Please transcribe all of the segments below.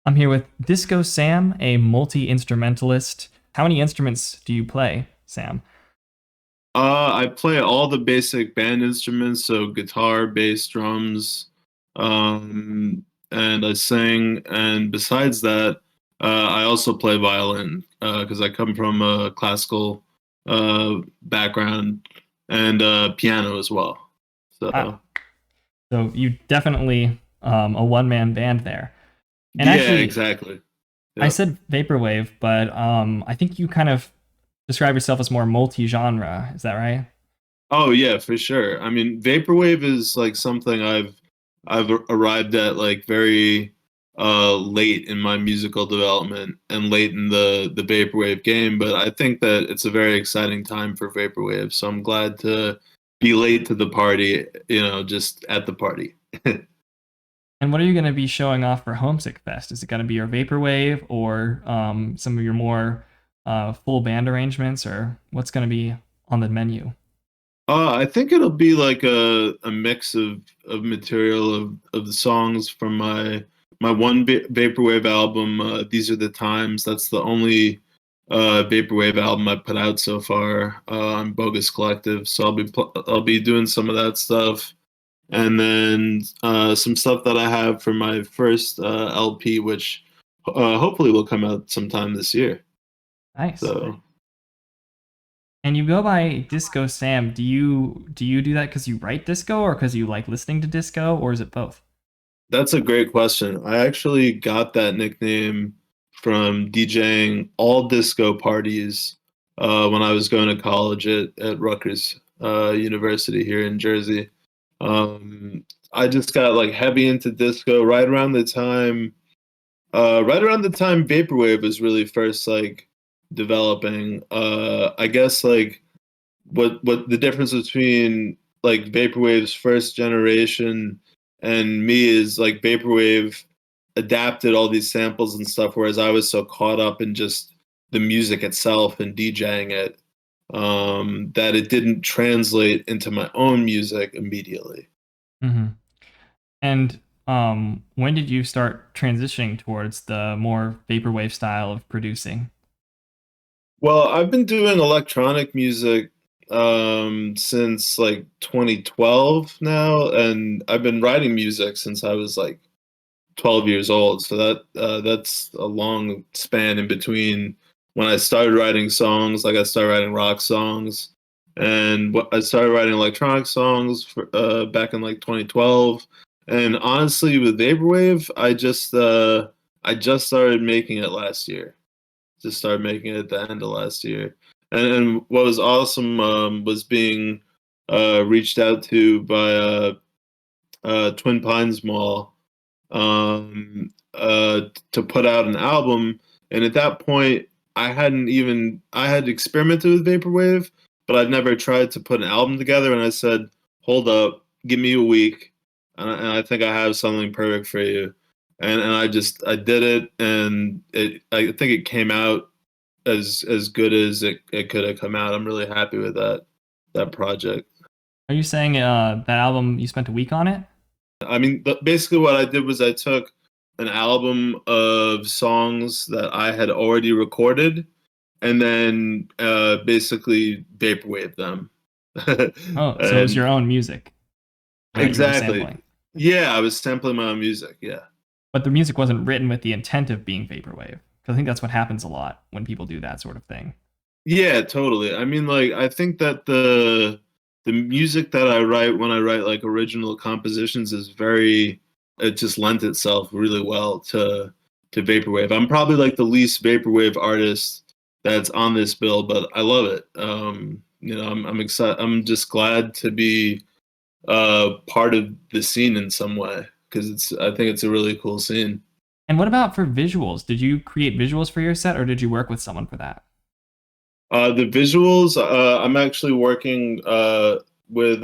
I'm here with Disco Sam, a multi-instrumentalist. How many instruments do you play, Sam? I play all the basic band instruments, so guitar, bass, drums, and I sing. And besides that, I also play violin because I come from a classical background and piano as well. Wow. So So you definitely a one-man band there. And yeah, actually, exactly. I Yep. said vaporwave, but I think you kind of describe yourself as more multi-genre. Is that right? Oh yeah, for sure. I mean, vaporwave is like something I've arrived at like very late in my musical development and late in the vaporwave game, but I think that it's a very exciting time for vaporwave. So I'm glad to be late to the party, just at the party. And what are you going to be showing off for Homesick Fest? Is it going to be your vaporwave or some of your more full band arrangements, or what's going to be on the menu? I think it'll be like a mix of material of the songs from my one vaporwave album. These are the times. That's the only vaporwave album I put out so far on Bogus Collective. So I'll be doing some of that stuff, and then some stuff that I have for my first LP, which hopefully will come out sometime this year. Nice. So. And you go by Disco Sam. Do you do that because you write disco, or because you like listening to disco, or is it both? That's a great question. I actually got that nickname from DJing all disco parties when I was going to college at Rutgers University here in Jersey. I just got like heavy into disco right around the time vaporwave was really first like developing. I guess like what the difference between like vaporwave's first generation and me is like vaporwave adapted all these samples and stuff, whereas I was so caught up in just the music itself and DJing it that it didn't translate into my own music immediately. Mm-hmm. And when did you start transitioning towards the more vaporwave style of producing? Well, I've been doing electronic music since like 2012 now, and I've been writing music since I was like 12 years old. So that's a long span in between when I started writing songs, like I started writing rock songs, and I started writing electronic songs back in like 2012. And honestly, with Vaporwave, I just started making it last year. Just started making it at the end of last year. And what was awesome was being reached out to by Twin Pines Mall to put out an album. And at that point, I had experimented with vaporwave, but I'd never tried to put an album together. And I said, "Hold up, give me a week, and I think I have something perfect for you." And I did it, and I think it came out as good as it could have come out. I'm really happy with that project. Are you saying that album you spent a week on it? I mean, basically what I did was I took an album of songs that I had already recorded and then basically vaporwave them. Oh, so it was And your own music that you were exactly. sampling, Yeah, I was sampling my own music. Yeah. but the music wasn't written with the intent of being vaporwave. Because I think that's what happens a lot when people do that sort of thing. Yeah, totally. I mean, like, I think that the music that I write when I write like original compositions is very it just lends itself really well to vaporwave. I'm probably like the least vaporwave artist that's on this bill, but I love it. I'm excited. I'm just glad to be part of the scene in some way because I think it's a really cool scene. And what about for visuals? Did you create visuals for your set, or did you work with someone for that? The visuals, I'm actually working with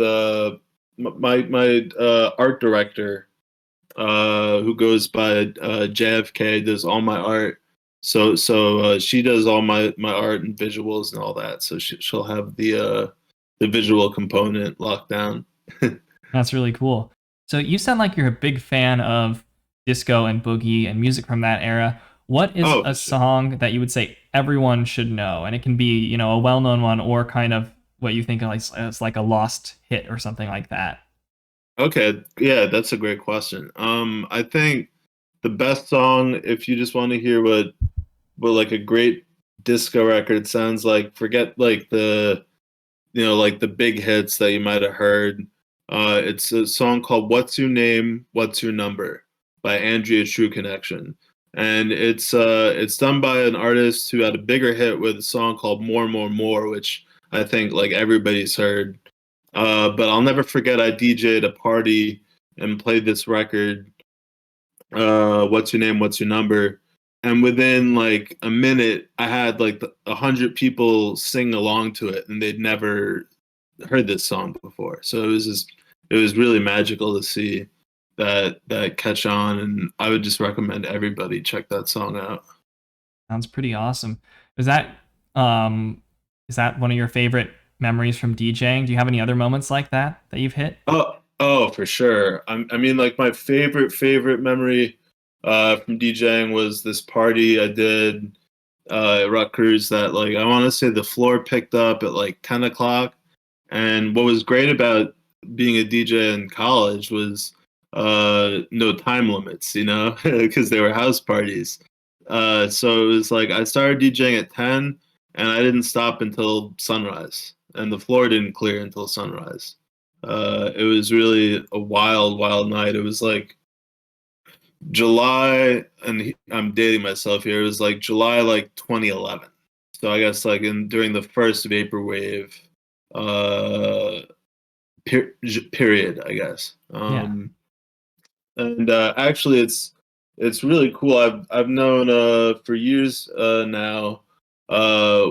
my art director, who goes by JFK, does all my art. So she does all my art and visuals and all that. So she'll have the visual component locked down. That's really cool. So you sound like you're a big fan of disco and boogie and music from that era, what is Oh, a for sure. song that you would say everyone should know? And it can be, a well-known one or kind of what you think of as like a lost hit or something like that. Okay, yeah, that's a great question. I think the best song, if you just want to hear what like a great disco record sounds like, forget like like the big hits that you might have heard. It's a song called "What's Your Name, What's Your Number" by Andrea True Connection, and it's done by an artist who had a bigger hit with a song called "More, More, More," which I think like everybody's heard. But I'll never forget I DJ'd a party and played this record, "What's Your Name, What's Your Number," and within like a minute, I had like 100 people sing along to it, and they'd never heard this song before. So it was really magical to see that catch on, and I would just recommend everybody check that song out. Sounds pretty awesome. Is that um is that one of your favorite memories from DJing? Do you have any other moments like that you've hit? Oh, for sure. I mean, like my favorite memory from DJing was this party I did at Rutgers that like I want to say the floor picked up at like 10 o'clock. And what was great about being a DJ in college was no time limits, because they were house parties. So it was like I started DJing at 10 and I didn't stop until sunrise, and the floor didn't clear until sunrise. It was really a wild night. It was like July, and I'm dating myself here. It was like July, like 2011. So I guess like during the first vaporwave uh, period, I guess. Yeah. And actually, it's really cool. I've known for years now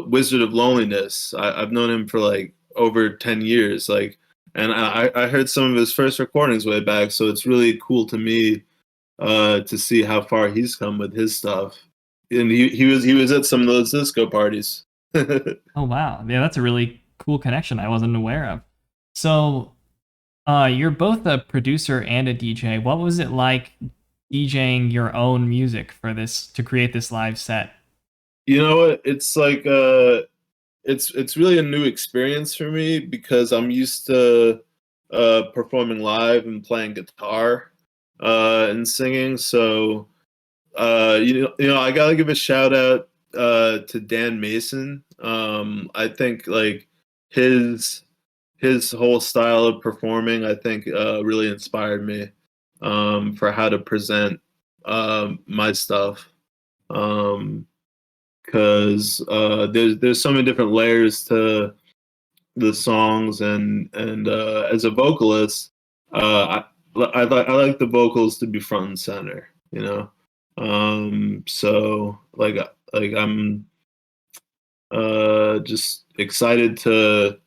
Wizard of Loneliness. I've known him for like over 10 years. Like, and I heard some of his first recordings way back. So it's really cool to me to see how far he's come with his stuff. And he was at some of those disco parties. Oh wow. Yeah, that's a really cool connection I wasn't aware of. So, you're both a producer and a DJ. What was it like DJing your own music for this to create this live set? You know what? It's like it's really a new experience for me because I'm used to performing live and playing guitar and singing. So I gotta give a shout out to Dan Mason. I think like his his whole style of performing, I think, really inspired me for how to present my stuff. Um, because there's so many different layers to the songs, and as a vocalist, I like the vocals to be front and center, so like I'm just excited to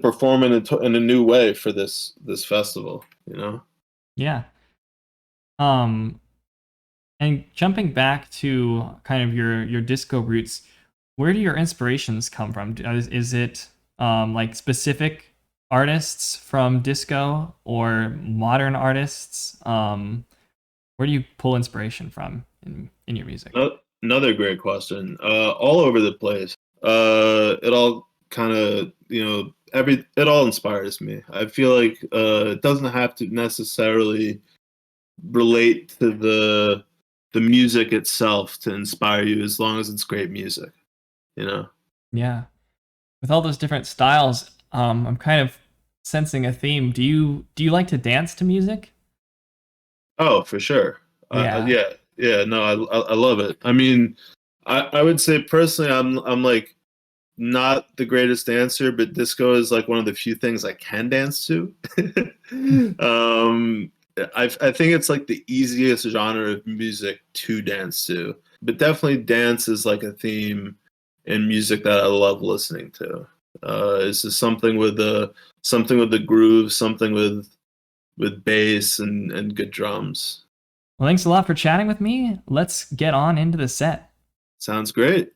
perform in a new way for this festival. Yeah. Um, and jumping back to kind of your disco roots, where do your inspirations come from? Is it like specific artists from disco or modern artists? Where do you pull inspiration from in your music? Another great question. All over the place. It all kind of, it all inspires me. I feel like it doesn't have to necessarily relate to the music itself to inspire you, as long as it's great music, you know. Yeah. With all those different styles, I'm kind of sensing a theme. Do you like to dance to music? Oh, for sure. Yeah. Yeah, yeah. No, I love it. I mean, I would say personally, I'm like not the greatest dancer, but disco is like one of the few things I can dance to. I think it's like the easiest genre of music to dance to, but definitely dance is like a theme in music that I love listening to. It's just something with the groove, something with bass and good drums. Well, thanks a lot for chatting with me. Let's get on into the set. Sounds great.